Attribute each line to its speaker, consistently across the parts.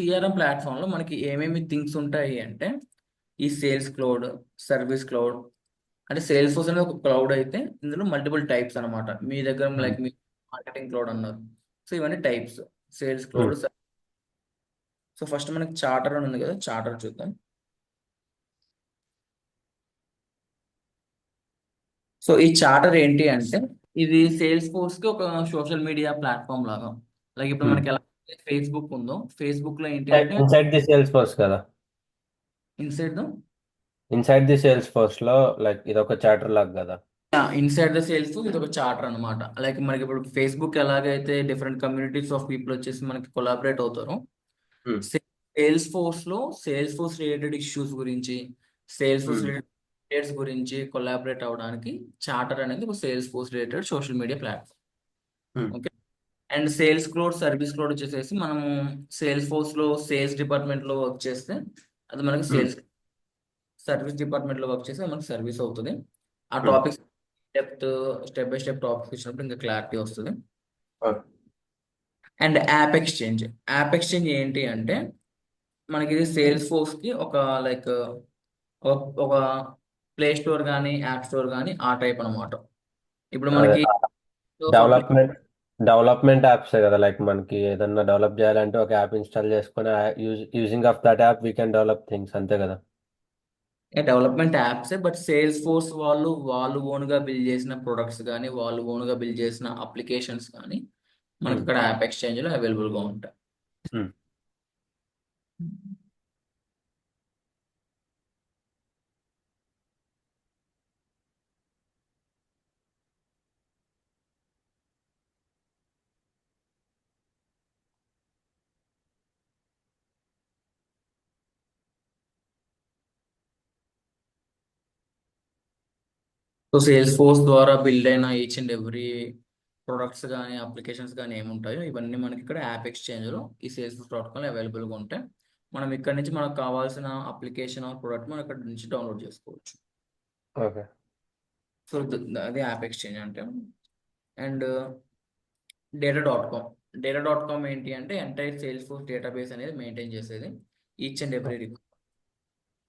Speaker 1: CRM platform లో మనకి ఏమేమి థింగ్స్ ఉంటాయి అంటే ఈ సేల్స్ క్లౌడ్, సర్వీస్ క్లౌడ్. అంటే సేల్స్ ఫోర్స్ అనేది ఒక క్లౌడ్ అయితే ఇందులో మల్టిపుల్ టైప్స్ అన్నమాట. మీ దగ్గర
Speaker 2: ఉమ్,
Speaker 1: లైక్ మీ మార్కెటింగ్ క్లౌడ్ అన్నారు. సో ఇవన్నీ టైప్స్ సేల్స్
Speaker 2: ఉమ్,
Speaker 1: క్లౌడ్. సో ఫస్ట్ మనకి చార్టర్ అని ఉంది కదా, చార్టర్ చూద్దాం. సో ఈ చార్టర్ ఏంటి అంటే ఇది సేల్స్ ఫోర్స్ కి ఒక సోషల్ మీడియా ప్లాట్ఫామ్ లాగా. లైక్ ఇప్పుడు
Speaker 2: ఉమ్.
Speaker 1: మనకి ఎలా ఫేస్బుక్ ఉందో, ఫేస్బుక్ లో ఏంటి అంటే
Speaker 2: ఇన్సైడ్ ది సేల్స్ ఫోర్స్ కదా.
Speaker 1: Inside
Speaker 2: inside the sales force లో లైక్ ఇది ఒక చాప్టర్ లాగా కదా.
Speaker 1: ఇన్సైడ్ ద సేల్స్ ఇది ఒక చార్టర్ అనమాట. లైక్ మనకి ఇప్పుడు ఫేస్బుక్ ఎలాగైతే డిఫరెంట్ కమ్యూనిటీస్ ఆఫ్ పీపుల్ వచ్చేసి మనకి కొలాబరేట్ అవుతారో,
Speaker 2: ఉమ్,
Speaker 1: సేల్స్ ఫోర్స్ లో సేల్స్ ఫోర్స్ రిలేటెడ్ ఇష్యూస్ గురించి, సేల్స్ ఫోర్స్
Speaker 2: ఉమ్,
Speaker 1: రిలేటెడ్ గురించి కొలాబరేట్ అవడానికి చార్టర్ అనేది ఒక Salesforce related social media platform.
Speaker 2: Um,
Speaker 1: okay. And Sales Cloud, Service Cloud వచ్చేసేసి మనము సేల్స్ ఫోర్స్ లో సేల్స్ డిపార్ట్మెంట్ లో వర్క్ చేస్తే అది మనకి
Speaker 2: ఉమ్,
Speaker 1: సేల్స్, సర్వీస్ డిపార్ట్మెంట్ లో వర్క్ చేస్తే మనకి సర్వీస్ అవుతుంది. ఆ
Speaker 2: um.
Speaker 1: Topics depth, step by step topics ఇచ్చినప్పుడు ఇంకా క్లారిటీ వస్తుంది.
Speaker 2: Okay.
Speaker 1: And app exchange. App exchange ఏంటి అంటే మనకి ఇది సేల్స్ ఫోర్స్ కి ఒక లైక్ ఒక ప్లే స్టోర్ కానీ యాప్ స్టోర్ కానీ ఆ టైప్ అన్నమాట. ఇప్పుడు
Speaker 2: అదే
Speaker 1: మనకి
Speaker 2: డెవలప్మెంట్ డెవలప్మెంట్ యాప్స్ కదా. లైక్ మనకి ఏదన్నా డెవలప్ చేయాలంటే ఒక యాప్ ఇన్స్టాల్ చేసుకొని using of that app we can develop things అంతే కదా.
Speaker 1: డెవలప్మెంట్ యాప్సే, బట్ సేల్స్ ఫోర్స్ వాళ్ళు ఓన్ గా బిల్డ్ చేసిన ప్రొడక్ట్స్ కానీ వాళ్ళు ఓన్ గా బిల్డ్ చేసిన అప్లికేషన్స్ కానీ మనకి
Speaker 2: ఉమ్,
Speaker 1: ఇక్కడ యాప్ ఎక్స్చేంజ్ లో అవైలబుల్ గా ఉంటాయి.
Speaker 2: ఉమ్.
Speaker 1: సో సేల్స్ ఫోర్స్ ద్వారా బిల్డ్ అయిన ఈచ్ అండ్ ఎవ్రీ ప్రొడక్ట్స్ కానీ అప్లికేషన్స్ కానీ ఏముంటాయో ఇవన్నీ మనకి ఇక్కడ యాప్ ఎక్స్చేంజ్ లో ఈ సేల్స్ ఫోర్స్ ప్రోటోకాల్ అవైలబుల్ గా ఉంటాయి. మనం ఇక్కడ నుంచి మనకు కావాల్సిన అప్లికేషన్ ఆర్ ప్రొడక్ట్ మనం ఇక్కడ నుంచి డౌన్లోడ్ చేసుకోవచ్చు.
Speaker 2: ఓకే.
Speaker 1: సో అది యాప్ ఎక్స్చేంజ్ అంటే. అండ్ డేటా.com. డేటా.com ఏంటి అంటే ఎంటైర్ సేల్స్ ఫోర్స్ డేటాబేస్ అనేది మెయింటైన్ చేసేది. ఈచ్ అండ్ ఎవ్రీ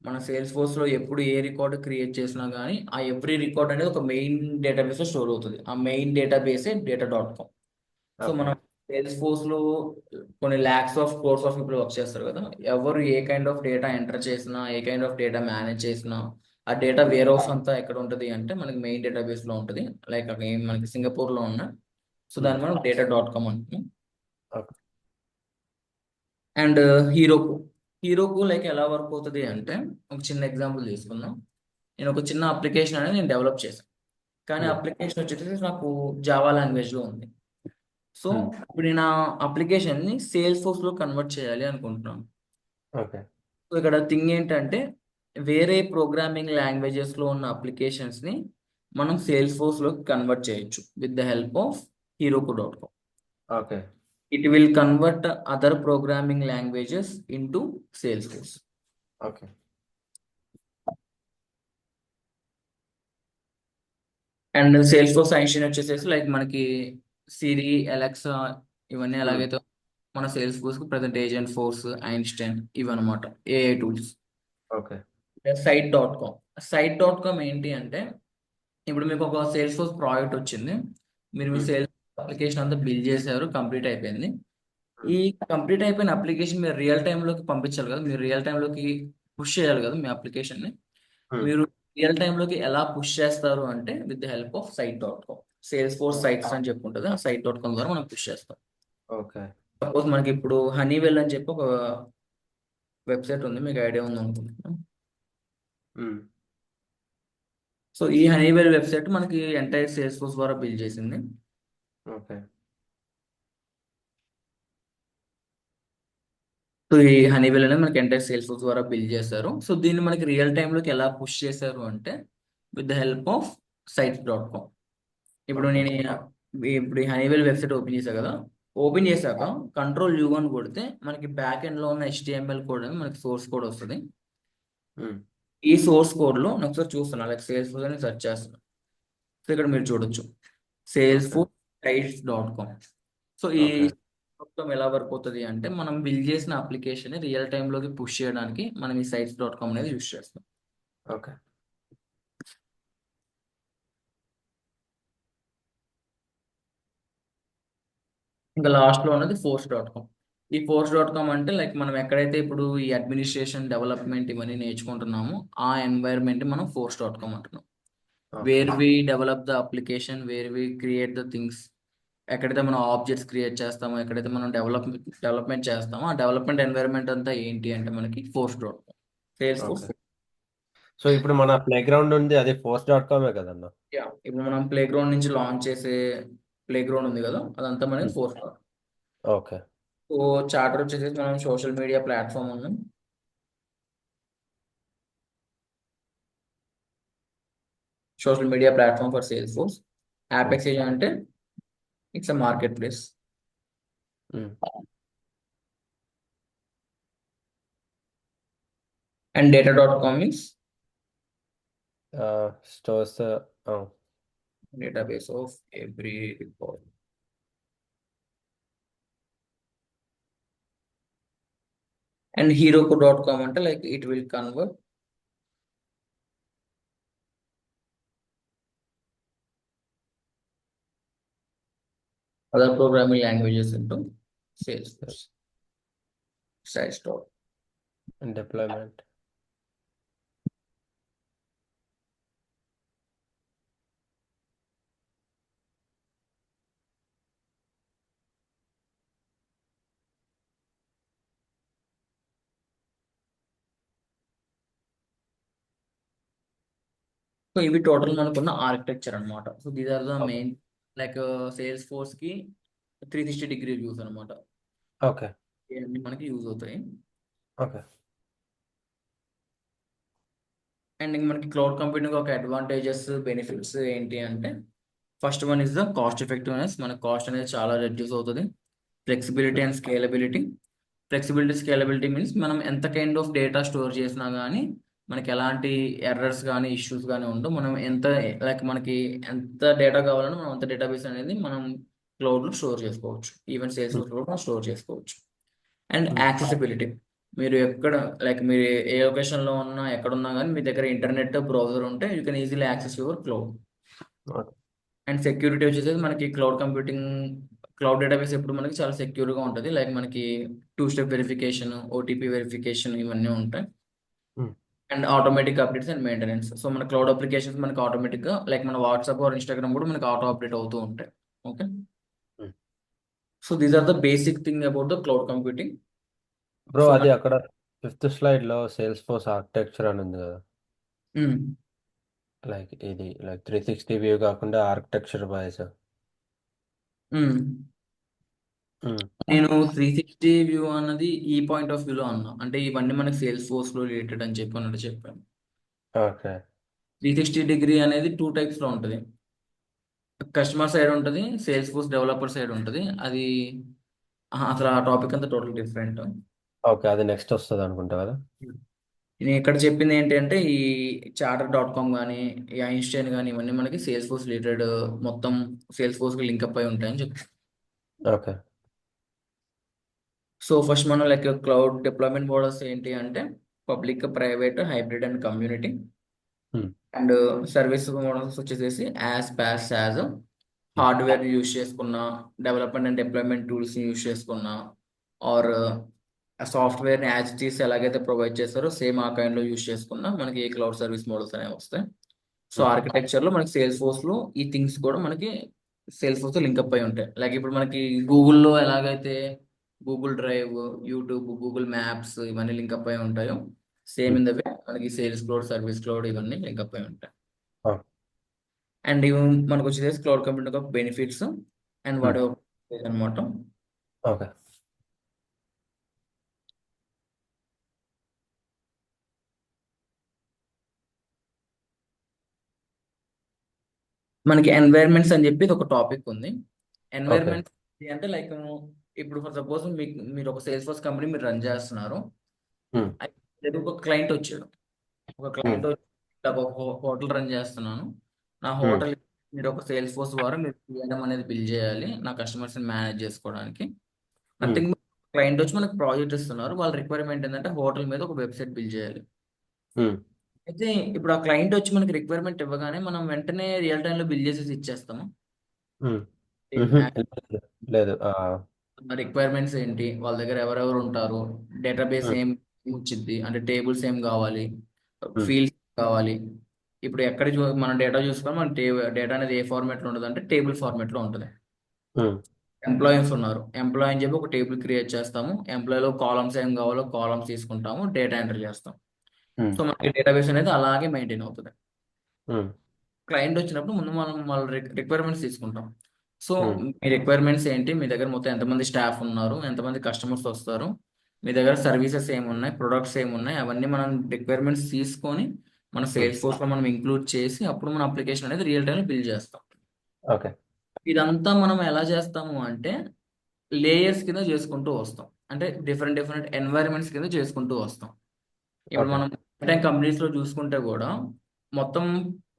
Speaker 1: మన సేల్స్ ఫోర్స్ లో ఎప్పుడు ఏ రికార్డ్ క్రియేట్ చేసినా కానీ ఆ ఎవ్రీ రికార్డ్ అనేది ఒక మెయిన్ డేటాబేస్ లో స్టోర్ అవుతుంది. ఆ మెయిన్ డేటాబేసే డేటా.com. So
Speaker 2: okay.
Speaker 1: మనం సేల్స్ ఫోర్స్ లో కొన్ని lakhs of crores of people work చేస్తారు కదా. ఎవరు ఏ కైండ్ ఆఫ్ డేటా ఎంటర్ చేసినా, ఏ కైండ్ ఆఫ్ డేటా మేనేజ్ చేసినా ఆ డేటా వేర్ హౌస్ అంతా ఎక్కడ ఉంటుంది అంటే మనకి మెయిన్ డేటాబేస్ లో ఉంటుంది. లైక్ అక్కడ మనకి సింగపూర్ లో ఉన్న. సో
Speaker 2: ఉమ్,
Speaker 1: దాన్ని మనం డేటా.com అంటున్నాం.
Speaker 2: ఓకే.
Speaker 1: అండ్ హీరోకు. హీరోకు లైక్ ఎలా వర్క్ అవుతుంది అంటే ఒక చిన్న ఎగ్జాంపుల్ తీసుకుందాం. నేను ఒక చిన్న అప్లికేషన్ అనేది నేను డెవలప్ చేశాను. కానీ
Speaker 2: ఉమ్,
Speaker 1: అప్లికేషన్ వచ్చేసి నాకు జావా లాంగ్వేజ్ లో ఉంది. సో
Speaker 2: ఉమ్,
Speaker 1: ఇప్పుడు నేను ఆ అప్లికేషన్ ని సేల్స్ ఫోర్స్ లో కన్వర్ట్ చేయాలి అనుకుంటున్నాను.
Speaker 2: ఓకే.
Speaker 1: సో ఇక్కడ థింగ్ ఏంటంటే వేరే ప్రోగ్రామింగ్ లాంగ్వేజెస్ లో ఉన్న అప్లికేషన్స్ ని మనం సేల్స్ ఫోర్స్ లో కన్వర్ట్ చేయొచ్చు with the help of heroku dot com.
Speaker 2: Okay.
Speaker 1: It will convert other programming languages into Salesforce.
Speaker 2: Okay.
Speaker 1: And Salesforce Einstein వచ్చేసేసి లైక్ మనకి సిరి, అలెక్సా ఇవన్నీ
Speaker 2: ఉమ్,
Speaker 1: ఎలాగైతే మన సేల్స్ ఫోర్స్ కి ప్రజెంట్ ఏజెంట్ ఫోర్స్, ఐన్స్టైన్ ఇవన్నమాట AI tools.
Speaker 2: Okay.
Speaker 1: Site dot com. Site dot com ఏంటి అంటే ఇప్పుడు మీకు ఒక సేల్స్ ఫోర్స్ ప్రాజెక్ట్ వచ్చింది. మీరు మీ
Speaker 2: ఉమ్,
Speaker 1: సేల్స్ అప్లికేషన్ అంతా బిల్డ్ చేశారు, కంప్లీట్ అయిపోయింది.
Speaker 2: ఉమ్,
Speaker 1: ఈ కంప్లీట్ అయిపోయిన అప్లికేషన్ మీరు రియల్ టైంలోకి పంపించాలి కదా, మీరు రియల్ టైంలోకి పుష్ చేయాలి కదా మీ అప్లికేషన్ని.
Speaker 2: ఉమ్.
Speaker 1: మీరు రియల్ టైంలోకి ఎలా పుష్ చేస్తారు అంటే with the help of site dot com. Salesforce sites అని చెప్పి ఉంటుంది. ఆ సైట్.com ద్వారా మనం పుష్ చేస్తాం.
Speaker 2: ఓకే.
Speaker 1: సపోజ్ మనకి ఇప్పుడు హనీవెల్ అని చెప్పి ఒక వెబ్సైట్ ఉంది, మీకు ఐడియా ఉంది అనుకుంటున్నాను.
Speaker 2: ఉమ్,
Speaker 1: సో ఈ హనీవెల్ వెబ్సైట్ మనకి ఎంటైర్ సేల్స్ ఫోర్స్ ద్వారా బిల్డ్ చేసింది.
Speaker 2: ఓకే.
Speaker 1: సో ఈ హనీవెల్ అనేది మనకి ఎంటైర్ సేల్స్ ఫోర్స్ ద్వారా బిల్డ్ చేశారు. సో దీన్ని మనకి రియల్ టైంలోకి ఎలా పుష్ చేశారు అంటే విత్ ద హెల్ప్ ఆఫ్ సైట్స్.com. ఇప్పుడు
Speaker 2: ఓకే.
Speaker 1: నేను ఇప్పుడు ఈ హనీవెల్ వెబ్సైట్ ఓపెన్ చేశా కదా. ఓపెన్ చేశాక కంట్రోల్ అని కొడితే మనకి బ్యాక్ ఎండ్ లో ఉన్న HTML కోడ్ అని మనకి సోర్స్ కోడ్ వస్తుంది.
Speaker 2: ఉమ్,
Speaker 1: ఈ సోర్స్ కోడ్ లో నేను ఒకసారి చూస్తున్నా, లైక్ సేల్స్ ఫోర్స్ అని సెర్చ్ చేస్తున్నా. సో ఇక్కడ మీరు చూడొచ్చు సేల్స్
Speaker 2: ఓకే.
Speaker 1: ఫోర్స్ సైట్స్.com. సో ఈ
Speaker 2: ఓకే.
Speaker 1: మొత్తం ఎలా వర్క్ అవుతుంది అంటే మనం బిల్డ్ చేసిన అప్లికేషన్ రియల్ టైంలోకి పుష్ చేయడానికి మనం ఈ sites.com అనేది యూస్ చేస్తాం.
Speaker 2: ఓకే.
Speaker 1: ఇంకా లాస్ట్లో ఉన్నది ఫోర్స్.com. ఈ ఫోర్స్.com అంటే లైక్ మనం ఎక్కడైతే ఇప్పుడు ఈ అడ్మినిస్ట్రేషన్ డెవలప్మెంట్ ఇవన్నీ నేర్చుకుంటున్నామో ఆ ఎన్వైర్న్మెంట్ మనం ఫోర్స్.com అంటున్నాం.
Speaker 2: Okay.
Speaker 1: Where we develop the application, where we create the things, ఎక్కడైతే మనం ఆబ్జెక్ట్స్ క్రియేట్ చేస్తామో, ఎక్కడైతే మనం డెవలప్మెంట్ చేస్తామో ఆ డెవలప్మెంట్ ఎన్వైర్న్మెంట్ అంతా ఏంటి అంటే మనకి ఫోర్స్.com, సేల్స్ ఫోర్స్.
Speaker 2: ఓకే. సో ఇప్పుడు మన ప్లే గ్రౌండ్ ఉంది, అది ఫోర్స్.com కదన్న?
Speaker 1: యా, ఇప్పుడు మనం ప్లే గ్రౌండ్ నుంచి లాంచ్ చేసే ప్లే గ్రౌండ్ ఉంది కదా, అదంతా మనకి ఫోర్స్.com.
Speaker 2: ఓకే.
Speaker 1: సో చార్టర్ వచ్చేసి మనం సోషల్ మీడియా ప్లాట్ఫామ్ ఉన్నాం. Social media platform for Salesforce. Apex అంటే it's a marketplace. And data.com is
Speaker 2: stores.
Speaker 1: database of every record. And heroku.com అంటే like it will convert other programming languages into Salesforce. Site store.
Speaker 2: Deployment.
Speaker 1: So ఇవి total మనకున్న architecture అన్నమాట. So these are the
Speaker 2: okay.
Speaker 1: Main like Salesforce కి 360 degree views అనమాట.
Speaker 2: Okay.
Speaker 1: ఇవన్నీ మనకి use అవుతాయి.
Speaker 2: Okay.
Speaker 1: And ఇంక మనకి క్లౌడ్ కంప్యూటింగ్ ఒక అడ్వాంటేజెస్ బెనిఫిట్స్ ఏంటి అంటే first one is the cost effectiveness. మన కాస్ట్ అనేది చాలా రెడ్యూస్ అవుతుంది. Flexibility and scalability. Scalability means మనం ఎంత కైండ్ ఆఫ్ డేటా స్టోర్ చేసినా కానీ మనకి ఎలాంటి ఎర్రర్స్ కానీ ఇష్యూస్ కానీ ఉండవు. మనం ఎంత లైక్ మనకి ఎంత డేటా కావాలన్నా మనం అంత డేటాబేస్ అనేది మనం క్లౌడ్లో స్టోర్ చేసుకోవచ్చు. ఈవెన్ సేల్స్ లో కూడా స్టోర్ చేసుకోవచ్చు. And accessibility. మీరు ఎక్కడ లైక్ మీరు ఏ లొకేషన్లో ఉన్నా ఎక్కడున్నా కానీ మీ దగ్గర ఇంటర్నెట్ బ్రౌజర్ ఉంటే you can easily access your cloud. And security వచ్చేసి మనకి క్లౌడ్ డేటాబేస్ ఎప్పుడు మనకి చాలా సెక్యూర్గా ఉంటుంది. లైక్ మనకి 2 స్టెప్ వెరిఫికేషన్, ఓటీపీ వెరిఫికేషన్ ఇవన్నీ ఉంటాయి. And automatic updates and maintenance. So మన క్లౌడ్ అప్లికేషన్స్ మనకి ఆటోమేటిక్గా లైక్ మన వాట్సాప్ ఆర్ ఇన్స్టాగ్రామ్ కూడా మనకి ఆటో అప్డేట్ అవుతూ ఉంటాయి. Okay. So these are the basic thing about the cloud computing.
Speaker 2: Bro,
Speaker 1: so
Speaker 2: అది అక్కడ ఫిఫ్త్ స్లైడ్ లో సేల్స్ ఫోర్స్ ఆర్కిటెక్చర్ అని ఉంది కదా, లైక్ ఇది లైక్ 360 వ్యూ కాకుండా ఆర్కిటెక్చర్ వైజ్.
Speaker 1: నేను 360 వ్యూ అన్నది ఈ పాయింట్ ఆఫ్ వ్యూలో అన్నా, అంటే ఇవన్నీ మనకి సేల్స్ ఫోర్స్ లో రిలేటెడ్ అని చెప్పి అన్నట్టు చెప్పాను.
Speaker 2: ఓకే.
Speaker 1: 360 డిగ్రీ అనేది 2 టైప్స్ లో ఉంటుంది. కస్టమర్ సైడ్ ఉంటుంది, సేల్స్ ఫోర్స్ డెవలపర్ సైడ్ ఉంటుంది. అది అసలు ఆ టాపిక్ అంతా టోటల్ డిఫరెంట్.
Speaker 2: ఓకే, అది నెక్స్ట్ వస్తుంది అనుకుంటా కదా.
Speaker 1: నేను ఇక్కడ చెప్పింది ఏంటంటే ఈ చార్టర్.com కానీ ఈ ఐన్స్టైన్ కానీ ఇవన్నీ మనకి సేల్స్ ఫోర్స్ రిలేటెడ్, మొత్తం సేల్స్ ఫోర్స్కి లింక్అప్ అయి ఉంటాయని చెప్తాను.
Speaker 2: ఓకే.
Speaker 1: సో ఫస్ట్ మనం లైక్ క్లౌడ్ డిప్లాయ్మెంట్ మోడల్స్ ఏంటి అంటే public, private, hybrid and community. And service models వచ్చేసేసి యాజ్ హార్డ్వేర్ యూస్ చేసుకున్నా, development and deployment tools use చేసుకున్నా, or software as it is ఎలాగైతే ప్రొవైడ్ చేస్తారో సేమ్ ఆ kind లో యూస్ చేసుకున్నా మనకి క్లౌడ్ సర్వీస్ మోడల్స్ అనేవి వస్తాయి. సో ఆర్కిటెక్చర్ లో మనకి సేల్స్ ఫోర్స్ లో ఈ థింగ్స్ కూడా మనకి సేల్స్ ఫోర్స్ లింక్అప్ అయి ఉంటాయి. లైక్ ఇప్పుడు మనకి గూగుల్లో ఎలాగైతే Google drive, YouTube, Google maps ఇవన్నీ లింక్అప్ అయి ఉంటాయో సేమ్ ఇన్ ద వే మనకి సేల్స్ క్లౌడ్, సర్వీస్ క్లౌడ్ ఇవన్నీ లింక్అప్ అయి ఉంటాయి. అండ్ ఇవి మనకు వచ్చేసి క్లౌడ్ కంప్యూటింగ్ యొక్క బెనిఫిట్స్ అండ్ వాటి అనమాట.
Speaker 2: ఓకే.
Speaker 1: మనకి ఎన్వైర్న్మెంట్స్ అని చెప్పి ఒక టాపిక్ ఉంది. ఎన్వైర్న్మెంట్స్ అంటే లైక్ ఇప్పుడు ఫర్ సపోజ్ మీరు ఒక సేల్స్ ఫోర్స్ కంపెనీ మీరు రన్ చేస్తున్నారు. అయితే ఒక క్లయింట్ వచ్చాడు. ఒక క్లయింట్ వచ్చి "ఇట్లా ఒక హోటల్ రన్ చేస్తున్నాను. నా హోటల్ మీరు ఒక సేల్స్ ఫోర్స్ ద్వారా మీరు చేయడం అనేది బిల్ చేయాలి నా కస్టమర్స్ మేనేజ్ చేసుకోవడానికి.
Speaker 2: ఉమ్,
Speaker 1: నథింగ్. క్లయింట్ వచ్చి మనకు ప్రాజెక్ట్ ఇస్తున్నారు. వాళ్ళ రిక్వైర్మెంట్ ఏంటంటే హోటల్ మీద ఒక వెబ్సైట్ బిల్డ్ చేయాలి.
Speaker 2: ఉమ్,
Speaker 1: అయితే ఇప్పుడు ఆ క్లయింట్ వచ్చి మనకి రిక్వైర్మెంట్ ఇవ్వగానే మనం వెంటనే రియల్ టైంలో బిల్డ్ చేసేసి ఇచ్చేస్తాము.
Speaker 2: ఉమ్, ఉహు, లేదు లేదు.
Speaker 1: రిక్వైర్మెంట్స్ ఏంటి, వాళ్ళ దగ్గర ఎవరెవరు ఉంటారు, డేటాబేస్
Speaker 2: ఉమ్,
Speaker 1: ఏం వచ్చింది అంటే టేబుల్స్ ఏం కావాలి,
Speaker 2: ఉమ్,
Speaker 1: ఫీల్డ్స్ కావాలి. ఇప్పుడు ఎక్కడ మన డేటా చూసుకొని మన డేటా అనేది ఏ ఫార్మాట్లో ఉంటుంది అంటే టేబుల్ ఫార్మాట్లో ఉంటుంది.
Speaker 2: ఉమ్,
Speaker 1: ఎంప్లాయీస్ ఉన్నారు, ఎంప్లాయీ అని చెప్పి ఒక టేబుల్ క్రియేట్ చేస్తాము. ఎంప్లాయీలో కాలమ్స్ ఏం కావాలో కాలమ్స్ తీసుకుంటాము, డేటా ఎంటర్ చేస్తాం.
Speaker 2: ఉమ్,
Speaker 1: సో మనకి డేటాబేస్ అనేది అలాగే మెయింటైన్ అవుతుంది.
Speaker 2: ఉమ్,
Speaker 1: క్లయింట్ వచ్చినప్పుడు ముందు మనం వాళ్ళ రిక్వైర్మెంట్స్ తీసుకుంటాం. సో
Speaker 2: ఉమ్,
Speaker 1: మీ రిక్వైర్మెంట్స్ ఏంటి, మీ దగ్గర మొత్తం ఎంతమంది స్టాఫ్ ఉన్నారు, ఎంతమంది కస్టమర్స్ వస్తారు, మీ దగ్గర సర్వీసెస్ ఏమున్నాయి, ప్రొడక్ట్స్ ఏమున్నాయి, అవన్నీ మనం రిక్వైర్మెంట్స్ తీసుకొని మన
Speaker 2: ఉమ్,
Speaker 1: సేల్స్ ఫోర్స్లో మనం ఇంక్లూడ్ చేసి అప్పుడు మన అప్లికేషన్ అనేది రియల్ టైంలో బిల్డ్ చేస్తాం.
Speaker 2: ఓకే.
Speaker 1: ఇదంతా మనం ఎలా చేస్తాము అంటే లేయర్స్ కింద చేసుకుంటూ వస్తాం. అంటే డిఫరెంట్ డిఫరెంట్ ఎన్వైరన్మెంట్స్ కింద చేసుకుంటూ వస్తాం. ఇప్పుడు
Speaker 2: ఓకే.
Speaker 1: మనం కంపెనీస్ లో చూసుకుంటే కూడా మొత్తం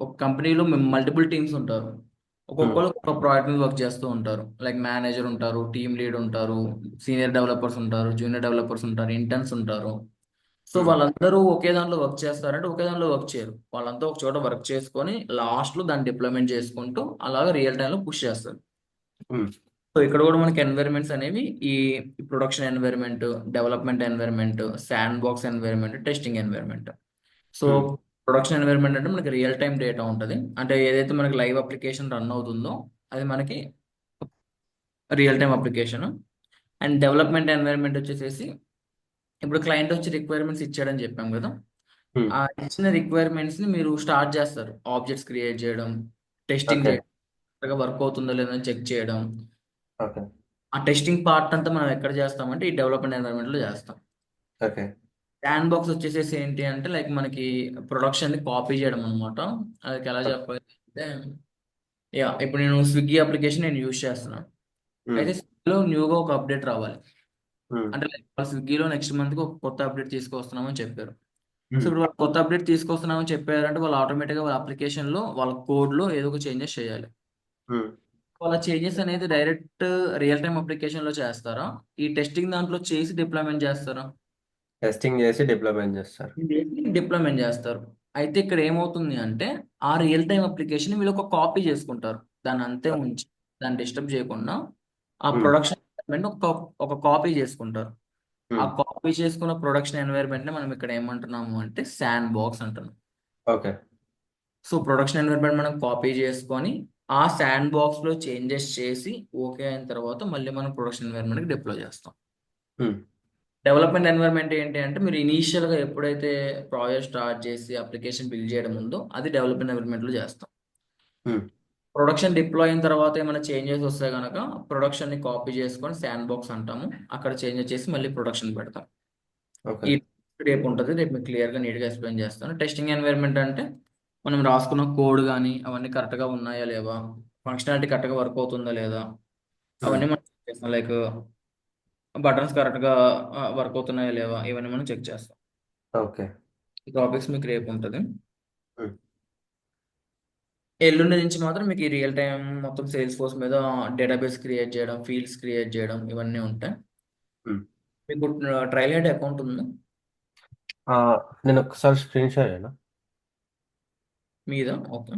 Speaker 1: ఒక కంపెనీలో మల్టిపుల్ టీమ్స్ ఉంటారు.
Speaker 2: ఉమ్,
Speaker 1: ఒక్కొక్కరు ఒక ప్రాజెక్ట్ మీద వర్క్ చేస్తూ ఉంటారు. లైక్ మేనేజర్ ఉంటారు, టీమ్ లీడ్ ఉంటారు, సీనియర్ డెవలపర్స్ ఉంటారు, జూనియర్ డెవలపర్స్ ఉంటారు, ఇంటర్న్స్ ఉంటారు. సో
Speaker 2: ఉమ్,
Speaker 1: వాళ్ళందరూ ఒకే దాంట్లో వర్క్ చేస్తారంటే ఒకే దాంట్లో వర్క్ చేయరు. వాళ్ళంతా ఒక చోట వర్క్ చేసుకొని లాస్ట్ లో దాన్ని డిప్లాయ్మెంట్ చేసుకుంటూ అలాగే రియల్ టైంలో పుష్ చేస్తారు.
Speaker 2: ఉమ్,
Speaker 1: సో ఇక్కడ కూడా మనకి ఎన్వైరన్మెంట్స్ అనేవి ఈ production environment, development environment, sandbox environment, testing environment. So
Speaker 2: um,
Speaker 1: production environment అంటే మనకి రియల్ టైం డేటా ఉంటుంది. అంటే ఏదైతే మనకి లైవ్ అప్లికేషన్ రన్ అవుతుందో అది మనకి real time application. And development environment వచ్చేసేసి ఇప్పుడు క్లయింట్ వచ్చి రిక్వైర్మెంట్స్ ఇచ్చాడని చెప్పాం కదా.
Speaker 2: ఉమ్,
Speaker 1: ఆ ఇచ్చిన రిక్వైర్మెంట్స్ ని మీరు స్టార్ట్ చేస్తారు. ఆబ్జెక్ట్స్ క్రియేట్ చేయడం, టెస్టింగ్
Speaker 2: ఓకే.
Speaker 1: చేయడం, వర్క్ అవుతుందో లేదో చెక్ చేయడం.
Speaker 2: ఓకే.
Speaker 1: ఆ టెస్టింగ్ పార్ట్ అంతా మనం ఎక్కడ చేస్తామంటే ఈ డెవలప్మెంట్ ఎన్వైరన్మెంట్ లో చేస్తాం.
Speaker 2: ఓకే.
Speaker 1: శాండ్ బాక్స్ వచ్చేసేసి ఏంటి అంటే లైక్ మనకి ప్రొడక్షన్ ని కాపీ చేయడం అనమాట. అది ఎలా
Speaker 2: ఓకే.
Speaker 1: చెప్పాలి అంటే ఇప్పుడు నేను స్విగ్గీ అప్లికేషన్ నేను యూజ్ చేస్తున్నాను.
Speaker 2: ఉమ్,
Speaker 1: అయితే స్విగ్గీలో న్యూగా ఒక అప్డేట్ రావాలి.
Speaker 2: ఉమ్,
Speaker 1: అంటే లైక్ స్విగ్గీలో నెక్స్ట్ మంత్ కి ఒక కొత్త అప్డేట్ తీసుకొస్తున్నామని చెప్పారు. సో
Speaker 2: ఉమ్,
Speaker 1: ఇప్పుడు వాళ్ళు కొత్త అప్డేట్ తీసుకొస్తున్నామని చెప్పారంటే వాళ్ళు ఆటోమేటిక్గా వాళ్ళ అప్లికేషన్ లో వాళ్ళ కోడ్ లో ఏదో ఒక చేంజెస్ చేయాలి.
Speaker 2: ఉమ్.
Speaker 1: వాళ్ళ చేంజెస్ అనేది డైరెక్ట్ రియల్ టైమ్ అప్లికేషన్ లో చేస్తారా, ఈ టెస్టింగ్ దాంట్లో చేసి డిప్లాయ్మెంట్ చేస్తారా?
Speaker 2: టెస్టింగ్ చేసి డిప్లాయ్మెంట్ చేస్తారు.
Speaker 1: డిప్లాయ్మెంట్ చేస్తారు. అయితే ఇక్కడ ఏమవుతుంది అంటే ఆ రియల్ టైమ్ అప్లికేషన్ వీళ్ళు ఒక కాపీ చేసుకుంటారు. దాన్ని అంతే ఉంచి దాన్ని డిస్టర్బ్ చేయకుండా ఆ
Speaker 2: ఉమ్,
Speaker 1: ప్రొడక్షన్ ఎన్వైరన్మెంట్ ఒక ఒక కాపీ చేసుకుంటారు. ఆ
Speaker 2: ఉమ్,
Speaker 1: కాపీ చేసుకున్న ప్రొడక్షన్ ఎన్వైరన్మెంట్ ని మనం ఇక్కడ ఏమంటున్నాము అంటే శాండ్ బాక్స్ అంటున్నాం.
Speaker 2: ఓకే.
Speaker 1: సో ప్రొడక్షన్ ఎన్వైరన్మెంట్ మనం కాపీ చేసుకొని ఆ శాండ్ బాక్స్ లో చేంజెస్ చేసి ఓకే అయిన తర్వాత మళ్ళీ మనం ప్రొడక్షన్ ఎన్వైరన్మెంట్ కి డిప్లాయ్ చేస్తాం.
Speaker 2: ఉమ్,
Speaker 1: డెవలప్మెంట్ ఎన్వైరన్మెంట్ ఏంటి అంటే మీరు ఇనీషియల్ గా ఎప్పుడైతే ప్రాజెక్ట్ స్టార్ట్ చేసి అప్లికేషన్ బిల్డ్ చేయడం ఉందో అది డెవలప్మెంట్ ఎన్వైరన్మెంట్ లో చేస్తాం.
Speaker 2: ఉమ్,
Speaker 1: ప్రొడక్షన్ డిప్లాయ్ అయిన తర్వాత ఏమైనా చేంజెస్ వస్తే కనుక ప్రొడక్షన్ ని కాపీ చేసుకొని శాండ్ బాక్స్ అంటాము, అక్కడ చేంజెస్ చేసి మళ్ళీ ప్రొడక్షన్ పెడతాం.
Speaker 2: ఓకే.
Speaker 1: ఈ రేపు ఉంటుంది, రేపు మీకు క్లియర్ గా నీట్ గా ఎక్స్ప్లెయిన్ చేస్తాను. టెస్టింగ్ ఎన్వైరన్మెంట్ అంటే మనం రాసుకున్న కోడ్ కానీ అవన్నీ కరెక్ట్ గా ఉన్నాయా లేవా, ఫంక్షనాలిటీ కరెక్ట్ గా వర్క్ అవుతుందా లేదా,
Speaker 2: ఉమ్,
Speaker 1: అవన్నీ మనం చెక్ చేస్తాం. లైక్ బటన్స్ కరెక్ట్ గా వర్క్ అవుతున్నాయా లేవా, ఇవన్నీ మనం చెక్ చేస్తాం.
Speaker 2: ఓకే.
Speaker 1: ఈ టాపిక్స్ మీకు రేపు ఉంటుంది.
Speaker 2: ఉమ్,
Speaker 1: ఎల్లుండి నుంచి మాత్రం మీకు ఈ రియల్ టైం మొత్తం సేల్స్ ఫోర్స్ మీద డేటాబేస్ క్రియేట్ చేయడం, ఫీల్డ్స్ క్రియేట్ చేయడం ఇవన్నీ ఉంటాయి.
Speaker 2: ఉమ్.
Speaker 1: మీకు ట్రైల్ హెడ్ అకౌంట్ ఉందా
Speaker 2: ఆ, నేను ఒకసారి స్క్రీన్ షేర్ చేయనా?
Speaker 1: మీద? ఓకే.